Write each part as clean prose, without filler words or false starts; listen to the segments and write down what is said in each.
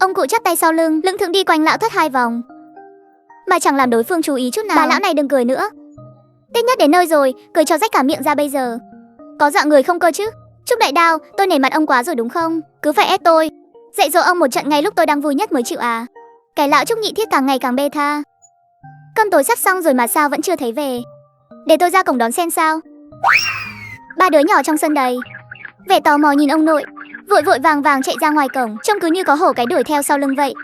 Ông cụ chắp tay sau lưng, lững thững đi quanh lão thất 2 vòng, mà chẳng làm đối phương chú ý chút nào. Bà lão này đừng cười nữa. Tết nhất đến nơi rồi, cười cho rách cả miệng ra bây giờ. Có dọa người không cơ chứ? Trúc đại đao, tôi nể mặt ông quá rồi đúng không? Cứ phải ép tôi, dạy dỗ ông một trận ngay lúc tôi đang vui nhất mới chịu à? Cái lão Trúc nhị thiết càng ngày càng bê tha. Cơm tối sắp xong rồi mà sao vẫn chưa thấy về? Để tôi ra cổng đón xem sao. 3 đứa nhỏ trong sân đầy, vẻ tò mò nhìn ông nội, vội vội vàng vàng chạy ra ngoài cổng, trông cứ như có hổ cái đuổi theo sau lưng vậy.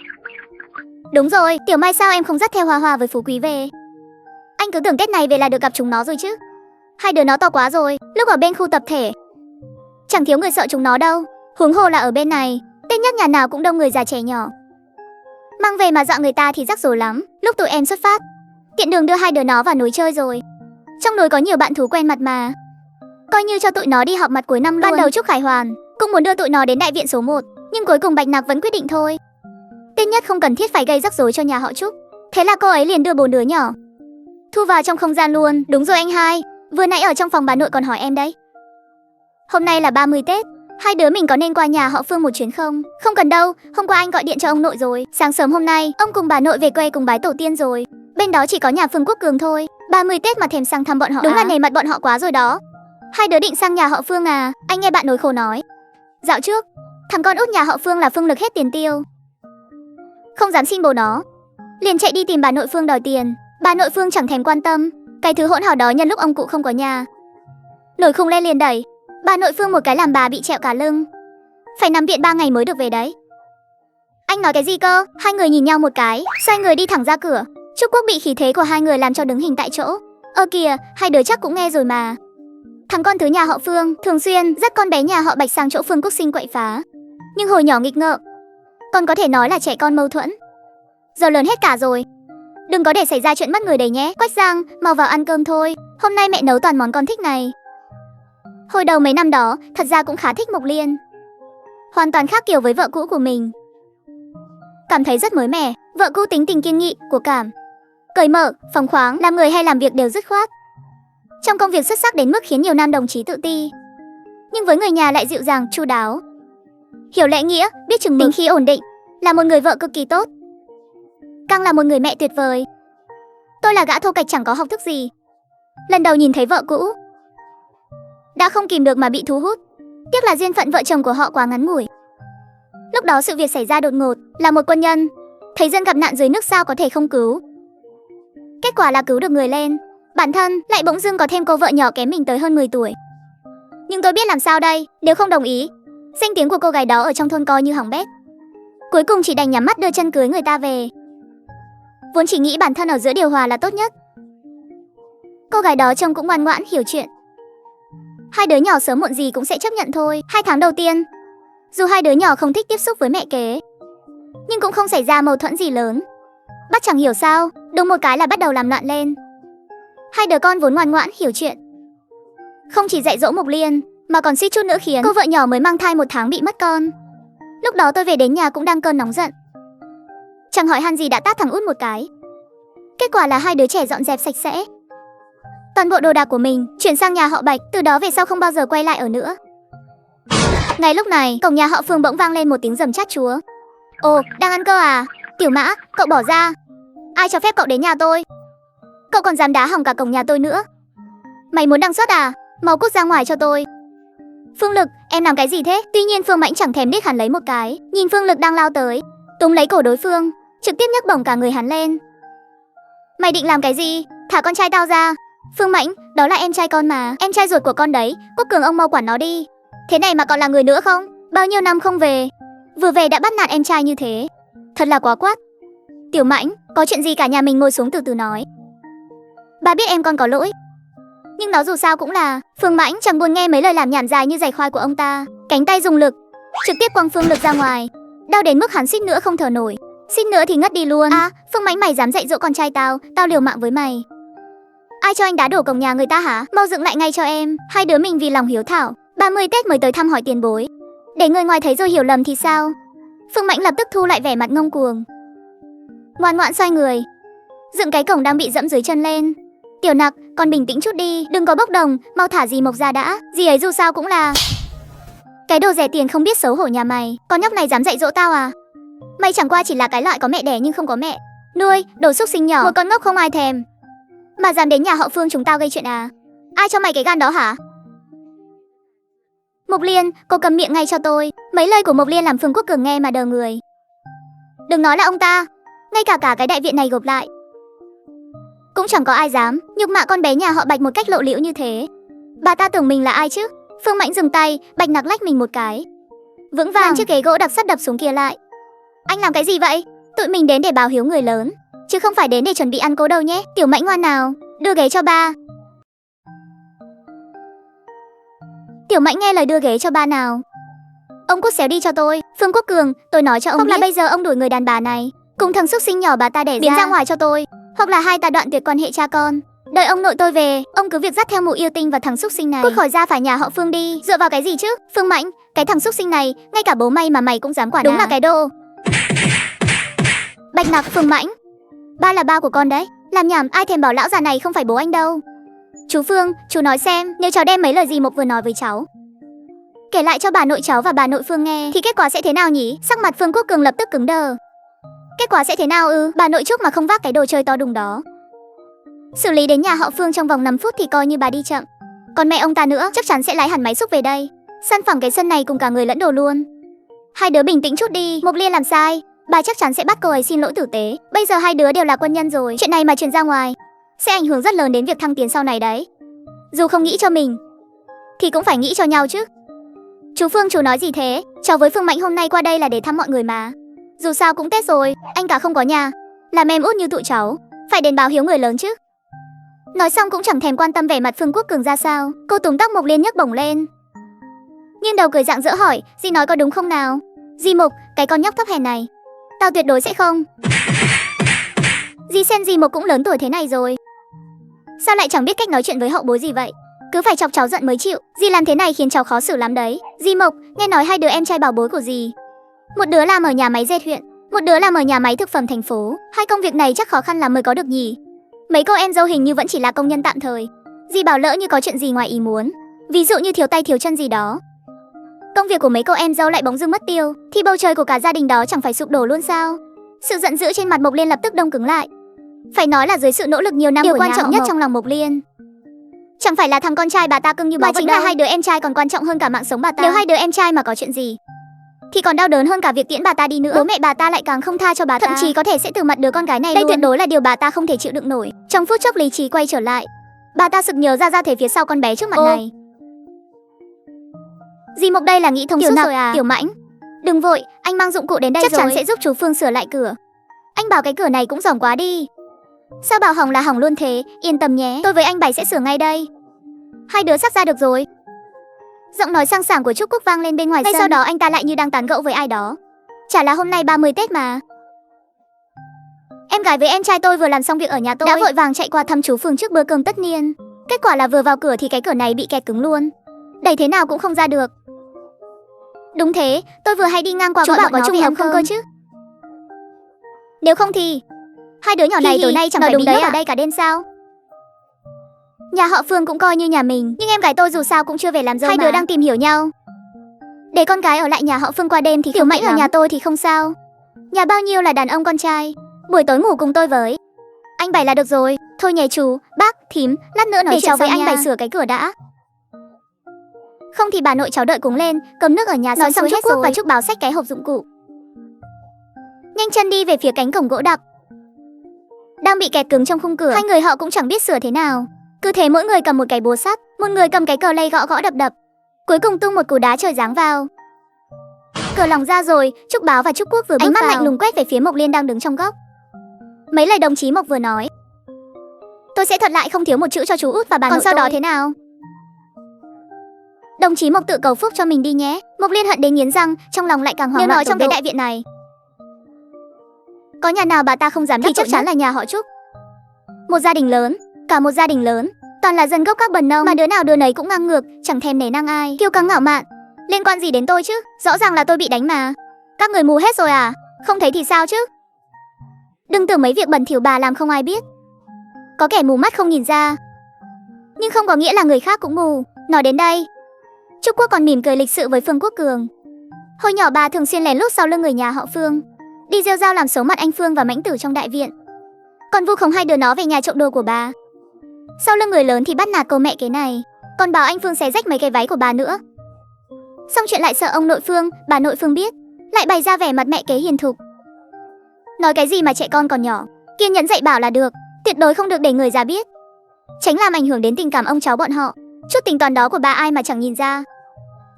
Đúng rồi, Tiểu Mai sao em không dắt theo Hoa Hoa với Phú Quý về? Anh cứ tưởng Tết này về là được gặp chúng nó rồi chứ. 2 đứa nó to quá rồi, lúc ở bên khu tập thể chẳng thiếu người sợ chúng nó đâu, huống hồ là ở bên này, Tết nhất nhà nào cũng đông người già trẻ nhỏ. Mang về mà dọa người ta thì rắc rối lắm. Lúc tụi em xuất phát, tiện đường đưa 2 đứa nó vào núi chơi rồi. Trong núi có nhiều bạn thú quen mặt mà, coi như cho tụi nó đi họp mặt cuối năm luôn. Ban đầu Trúc Khải Hoàn cũng muốn đưa tụi nó đến đại viện số 1, nhưng cuối cùng Bạch Nặc vẫn quyết định thôi. Tết nhất không cần thiết phải gây rắc rối cho nhà họ Trúc, thế là cô ấy liền đưa 4 đứa nhỏ thu vào trong không gian luôn. Đúng rồi anh hai, vừa nãy ở trong phòng bà nội còn hỏi em đấy, hôm nay là 30 Tết, 2 đứa mình có nên qua nhà họ Phương một chuyến không? Không cần đâu, hôm qua anh gọi điện cho ông nội rồi. Sáng sớm hôm nay, ông cùng bà nội về quê cùng bái tổ tiên rồi. Bên đó chỉ có nhà Phương Quốc Cường thôi. 30 Tết mà thèm sang thăm bọn họ. Đúng là nể mặt bọn họ quá rồi đó. 2 đứa định sang nhà họ Phương à? Anh nghe bạn nối khổ nói. Dạo trước, thằng con út nhà họ Phương là Phương Lực hết tiền tiêu, không dám xin bố nó, liền chạy đi tìm bà nội Phương đòi tiền. Bà nội Phương chẳng thèm quan tâm, cái thứ hỗn hào đó nhân lúc ông cụ không có nhà, nổi khùng lên liền đẩy bà nội Phương một cái làm bà bị trẹo cả lưng, phải nằm viện 3 ngày mới được về đấy. Anh nói cái gì cơ? 2 người nhìn nhau một cái, xoay người đi thẳng ra cửa. Trúc Quốc bị khí thế của 2 người làm cho đứng hình tại chỗ. Ơ kìa, 2 đứa chắc cũng nghe rồi mà. Thằng con thứ nhà họ Phương thường xuyên dắt con bé nhà họ Bạch sang chỗ Phương Quốc Sinh quậy phá, nhưng hồi nhỏ nghịch ngợm, còn có thể nói là trẻ con mâu thuẫn. Giờ lớn hết cả rồi, đừng có để xảy ra chuyện mất người đấy nhé. Quách Giang, mau vào ăn cơm thôi, hôm nay mẹ nấu toàn món con thích này. Hồi đầu mấy năm đó, thật ra cũng khá thích Mộc Liên, hoàn toàn khác kiểu với vợ cũ của mình. Cảm thấy rất mới mẻ. Vợ cũ tính tình kiên nghị, của cảm, cởi mở, phóng khoáng, làm người hay làm việc đều dứt khoát. Trong công việc xuất sắc đến mức khiến nhiều nam đồng chí tự ti, nhưng với người nhà lại dịu dàng, chu đáo, hiểu lễ nghĩa, biết chừng mực, khi ổn định, là một người vợ cực kỳ tốt, càng là một người mẹ tuyệt vời. Tôi là gã thô kệch chẳng có học thức gì, lần đầu nhìn thấy vợ cũ đã không kìm được mà bị thu hút. Tiếc là duyên phận vợ chồng của họ quá ngắn ngủi. Lúc đó sự việc xảy ra đột ngột, là một quân nhân thấy dân gặp nạn dưới nước sao có thể không cứu. Kết quả là cứu được người lên, bản thân lại bỗng dưng có thêm cô vợ nhỏ kém mình tới hơn 10 tuổi. Nhưng tôi biết làm sao đây, nếu không đồng ý, danh tiếng của cô gái đó ở trong thôn coi như hỏng bét. Cuối cùng chỉ đành nhắm mắt đưa chân cưới người ta về. Vốn chỉ nghĩ bản thân ở giữa điều hòa là tốt nhất. Cô gái đó trông cũng ngoan ngoãn, hiểu chuyện. 2 đứa nhỏ sớm muộn gì cũng sẽ chấp nhận thôi. 2 tháng đầu tiên, dù 2 đứa nhỏ không thích tiếp xúc với mẹ kế, nhưng cũng không xảy ra mâu thuẫn gì lớn. Bắt chẳng hiểu sao, đúng một cái là bắt đầu làm loạn lên. 2 đứa con vốn ngoan ngoãn, hiểu chuyện, không chỉ dạy dỗ Mộc Liên, mà còn suýt chút nữa khiến cô vợ nhỏ mới mang thai 1 tháng bị mất con. Lúc đó tôi về đến nhà cũng đang cơn nóng giận, chẳng hỏi han gì đã tát thằng út một cái. Kết quả là 2 đứa trẻ dọn dẹp sạch sẽ toàn bộ đồ đạc của mình, chuyển sang nhà họ Bạch, từ đó về sau không bao giờ quay lại ở nữa. Ngay lúc này, cổng nhà họ Phương bỗng vang lên một tiếng rầm chát chúa. Ồ, đang ăn cơ à? Tiểu Mã, cậu bỏ ra. Ai cho phép cậu đến nhà tôi? Cậu còn dám đá hỏng cả cổng nhà tôi nữa. Mày muốn đăng xuất à? Mau cút ra ngoài cho tôi. Phương Lực, em làm cái gì thế? Tuy nhiên Phương Mãnh chẳng thèm điếc hắn lấy một cái, nhìn Phương Lực đang lao tới, túm lấy cổ đối phương, trực tiếp nhấc bổng cả người hắn lên. Mày định làm cái gì? Thả con trai tao ra. Phương Mãnh, đó là em trai con mà, em trai ruột của con đấy. Quốc Cường ông mau quản nó đi. Thế này mà còn là người nữa không? Bao nhiêu năm không về, vừa về đã bắt nạt em trai như thế, thật là quá quát. Tiểu Mãnh, có chuyện gì cả nhà mình ngồi xuống từ từ nói. Ba biết em con có lỗi, nhưng nó dù sao cũng là... Phương Mãnh chẳng buồn nghe mấy lời làm nhảm dài như giày khoai của ông ta, cánh tay dùng lực, trực tiếp quăng Phương Lực ra ngoài, đau đến mức hắn suýt nữa không thở nổi, suýt nữa thì ngất đi luôn. À, Phương Mãnh mày dám dạy dỗ con trai tao, tao liều mạng với mày. Ai cho anh đá đổ cổng nhà người ta hả? Mau dựng lại ngay cho em. 2 đứa mình vì lòng hiếu thảo, 30 Tết mới tới thăm hỏi tiền bối, để người ngoài thấy rồi hiểu lầm thì sao? Phương Mãnh lập tức thu lại vẻ mặt ngông cuồng, ngoan ngoãn xoay người, dựng cái cổng đang bị dẫm dưới chân lên. Tiểu Nặc, con bình tĩnh chút đi, đừng có bốc đồng, mau thả dì Mộc ra đã. Dì ấy dù sao cũng là cái đồ rẻ tiền không biết xấu hổ nhà mày, con nhóc này dám dạy dỗ tao à? Mày chẳng qua chỉ là cái loại có mẹ đẻ nhưng không có mẹ nuôi, đồ xúc sinh nhỏ, một con ngốc không ai thèm. Mà dám đến nhà họ Phương chúng tao gây chuyện à? Ai cho mày cái gan đó hả? Mộc Liên, cô cầm miệng ngay cho tôi. Mấy lời của Mộc Liên làm Phương Quốc Cường nghe mà đờ người. Đừng nói là ông ta, ngay cả cái đại viện này gộp lại cũng chẳng có ai dám nhục mạ con bé nhà họ Bạch một cách lộ liễu như thế. Bà ta tưởng mình là ai chứ? Phương Mãnh dừng tay, Bạch Nặc lách mình một cái, vững vàng chiếc ghế gỗ đặc sắt đập xuống kia lại. Anh làm cái gì vậy? Tụi mình đến để báo hiếu người lớn, chứ không phải đến để chuẩn bị ăn cố đâu nhé. Tiểu Mãnh ngoan nào, đưa ghế cho ba. Tiểu Mãnh nghe lời đưa ghế cho ba nào. Ông cút xéo đi cho tôi. Phương Quốc Cường, tôi nói cho ông biết, hoặc là bây giờ ông đuổi người đàn bà này cùng thằng xúc sinh nhỏ bà ta đẻ ra ngoài cho tôi, hoặc là hai ta đoạn tuyệt quan hệ cha con. Đợi ông nội tôi về, ông cứ việc dắt theo mụ yêu tinh và thằng xúc sinh này cút khỏi ra phải nhà họ Phương đi. Dựa vào cái gì chứ? Phương Mãnh, cái thằng xúc sinh này, ngay cả bố mày mà mày cũng dám quản. Đúng là cái đồ. Bạch Nặc, Phương Mãnh, ba là ba của con đấy. Làm nhảm, ai thèm bảo lão già này không phải bố anh đâu. Chú Phương, chú nói xem, nếu cháu đem mấy lời gì Mộc vừa nói với cháu kể lại cho bà nội cháu và bà nội Phương nghe thì kết quả sẽ thế nào nhỉ? Sắc mặt Phương Quốc Cường lập tức cứng đờ. Kết quả sẽ thế nào ư? Bà nội Trúc mà không vác cái đồ chơi to đùng đó xử lý đến nhà họ Phương trong vòng 5 phút thì coi như bà đi chậm. Còn mẹ ông ta nữa chắc chắn sẽ lái hẳn máy xúc về đây, săn phẳng cái sân này cùng cả người lẫn đồ luôn. Hai đứa bình tĩnh chút đi. Mộc Liên làm sai, bà chắc chắn sẽ bắt cô ấy xin lỗi tử tế. Bây giờ hai đứa đều là quân nhân rồi, chuyện này mà truyền ra ngoài sẽ ảnh hưởng rất lớn đến việc thăng tiến sau này đấy. Dù không nghĩ cho mình thì cũng phải nghĩ cho nhau chứ. Chú Phương, chú nói gì thế? Cháu với Phương Mãnh hôm nay qua đây là để thăm mọi người mà. Dù sao cũng Tết rồi, anh cả không có nhà, làm em út như tụi cháu phải đến báo hiếu người lớn chứ. Nói xong cũng chẳng thèm quan tâm vẻ mặt Phương Quốc Cường ra sao. Cô túm tóc Mộc Liên nhấc bổng lên, nghiêng đầu cười rạng rỡ hỏi, dì nói có đúng không nào? Dì Mộc, cái con nhóc thấp hèn này, tao tuyệt đối sẽ không. Dì Sen, dì Mộc cũng lớn tuổi thế này rồi, sao lại chẳng biết cách nói chuyện với hậu bối gì vậy? Cứ phải chọc cháu giận mới chịu. Dì làm thế này khiến cháu khó xử lắm đấy. Dì Mộc, nghe nói hai đứa em trai bảo bối của dì, một đứa làm ở nhà máy dệt huyện, một đứa làm ở nhà máy thực phẩm thành phố. Hai công việc này chắc khó khăn lắm mới có được nhỉ? Mấy cô em dâu hình như vẫn chỉ là công nhân tạm thời. Dì bảo lỡ như có chuyện gì ngoài ý muốn, ví dụ như thiếu tay thiếu chân gì đó, công việc của mấy cô em dâu lại bỗng dưng mất tiêu, thì bầu trời của cả gia đình đó chẳng phải sụp đổ luôn sao? Sự giận dữ trên mặt Mộc Liên lập tức đông cứng lại. Phải nói là dưới sự nỗ lực nhiều năm, điều quan trọng nhất trong lòng Mộc Liên chẳng phải là thằng con trai bà ta cưng như báu, mà chính là hai đứa em trai còn quan trọng hơn cả mạng sống bà ta. Nếu hai đứa em trai mà có chuyện gì thì còn đau đớn hơn cả việc tiễn bà ta đi nữa. Bố mẹ bà ta lại càng không tha cho bà ta, thậm chí có thể sẽ từ mặt đứa con gái này. Đây luôn tuyệt đối là điều bà ta không thể chịu đựng nổi. Trong phút chốc lý trí quay trở lại, bà ta sực nhớ ra thể phía sau con bé trước mặt này. Dì Mộc đây là nghĩ thông suốt rồi à? Tiểu Mãnh, đừng vội, anh mang dụng cụ đến đây chắc chắn sẽ giúp chú Phương sửa lại cửa. Anh bảo cái cửa này cũng giỏng quá đi. Sao bảo hỏng là hỏng luôn thế? Yên tâm nhé, tôi với anh Bảy sẽ sửa ngay đây. Hai đứa sắp ra được rồi. Giọng nói sang sảng của Trúc Cúc vang lên bên ngoài sân. Ngay sau đó anh ta lại như đang tán gẫu với ai đó. Chả là hôm nay 30 Tết mà. Em gái với em trai tôi vừa làm xong việc ở nhà tôi, đã vội vàng chạy qua thăm chú Phương trước bữa cơm tất niên. Kết quả là vừa vào cửa thì cái cửa này bị kẹt cứng luôn, đẩy thế nào cũng không ra được. Đúng thế, tôi vừa hay đi ngang qua, chú bảo có trùng hợp không cơ chứ? Nếu không thì hai đứa nhỏ này tối nay chẳng phải bị nhốt ở đây cả đêm sao? Nhà họ Phương cũng coi như nhà mình, nhưng em gái tôi dù sao cũng chưa về làm dâu. Hai đứa đang tìm hiểu nhau, để con gái ở lại nhà họ Phương qua đêm thì Tiểu Mãnh ở nhà tôi thì không sao. Nhà bao nhiêu là đàn ông con trai, buổi tối ngủ cùng tôi với anh Bảy là được rồi. Thôi nhé chú, bác, thím, lát nữa nói chuyện cháu với anh Bảy sửa cái cửa đã. Không thì bà nội cháu đợi cuống lên, cầm nước ở nhà. Nói xong Trúc Quốc và Trúc Báo xách cái hộp dụng cụ, nhanh chân đi về phía cánh cổng gỗ đặc đang bị kẹt cứng trong khung cửa. Hai người họ cũng chẳng biết sửa thế nào, cứ thế mỗi người cầm một cái búa sắt, một người cầm cái cờ lay gõ gõ đập đập, cuối cùng tung một cú đá trời giáng vào. Cửa lỏng ra rồi. Trúc Báo và Trúc Quốc vừa bước vào, ánh mắt lạnh lùng quét về phía Mộc Liên đang đứng trong góc. Mấy lời đồng chí Mộc vừa nói tôi sẽ thuật lại không thiếu một chữ cho chú út và bà nội. Còn sau đó thế nào? Đồng chí Mộc tự cầu phúc cho mình đi nhé. Mộc Liên hận đến nghiến răng, trong lòng lại càng hoảng loạn. Nếu nói trong cái đại viện này có nhà nào bà ta không dám thì chắc chắn là nhà họ Trúc. Một gia đình lớn, cả một gia đình lớn, toàn là dân gốc các bần nông, mà đứa nào đứa nấy cũng ngang ngược, chẳng thèm nể nang ai, kiêu căng ngạo mạn. Liên quan gì đến tôi chứ? Rõ ràng là tôi bị đánh mà. Các người mù hết rồi à? Không thấy thì sao chứ? Đừng tưởng mấy việc bẩn thỉu bà làm không ai biết. Có kẻ mù mắt không nhìn ra, nhưng không có nghĩa là người khác cũng mù. Nói đến đây, Trúc Quốc còn mỉm cười lịch sự với Phương Quốc Cường. Hồi nhỏ bà thường xuyên lén lút sau lưng người nhà họ Phương đi rêu rao làm xấu mặt anh Phương và Mãnh Tử trong đại viện, còn vu khống hai đứa nó về nhà trộm đồ của bà. Sau lưng người lớn thì bắt nạt cô mẹ kế này, còn bảo anh Phương xé rách mấy cái váy của bà nữa. Xong chuyện lại sợ ông nội Phương, bà nội Phương biết, lại bày ra vẻ mặt mẹ kế hiền thục. Nói cái gì mà trẻ con còn nhỏ, kiên nhẫn dạy bảo là được, tuyệt đối không được để người già biết, tránh làm ảnh hưởng đến tình cảm ông cháu bọn họ. Chút tính toán đó của bà ai mà chẳng nhìn ra,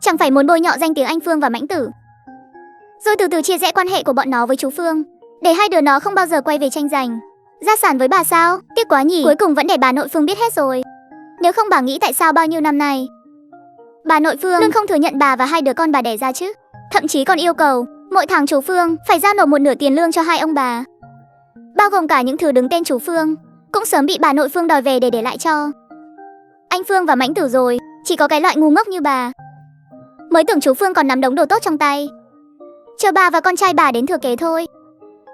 chẳng phải muốn bôi nhọ danh tiếng anh Phương và Mãnh Tử, rồi từ từ chia rẽ quan hệ của bọn nó với chú Phương, để hai đứa nó không bao giờ quay về tranh giành gia sản với bà sao? Tiếc quá nhỉ, cuối cùng vẫn để bà nội Phương biết hết rồi. Nếu không bà nghĩ tại sao bao nhiêu năm nay bà nội Phương luôn không thừa nhận bà và hai đứa con bà đẻ ra chứ? Thậm chí còn yêu cầu mỗi tháng chú Phương phải giao nộp một nửa tiền lương cho hai ông bà, bao gồm cả những thứ đứng tên chú Phương, cũng sớm bị bà nội Phương đòi về để lại cho anh Phương và Mãnh Tử rồi. Chỉ có cái loại ngu ngốc như bà mới tưởng chú Phương còn nắm đống đồ tốt trong tay, chờ bà và con trai bà đến thừa kế thôi.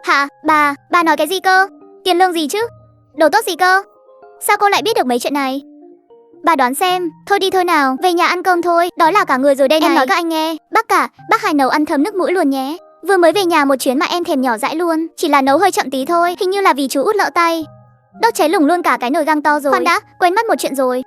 Hả? Bà nói cái gì cơ? Tiền lương gì chứ? Đồ tốt gì cơ? Sao cô lại biết được mấy chuyện này? Bà đoán xem. Thôi đi thôi nào, về nhà ăn cơm thôi. Đói là cả người rồi đây này. Em nói các anh nghe, bác Hải nấu ăn thấm nước mũi luôn nhé. Vừa mới về nhà một chuyến mà em thèm nhỏ dãi luôn. Chỉ là nấu hơi chậm tí thôi, hình như là vì chú út lỡ tay, đốt cháy lủng luôn cả cái nồi gang to rồi. Khoan đã, quên mất một chuyện rồi.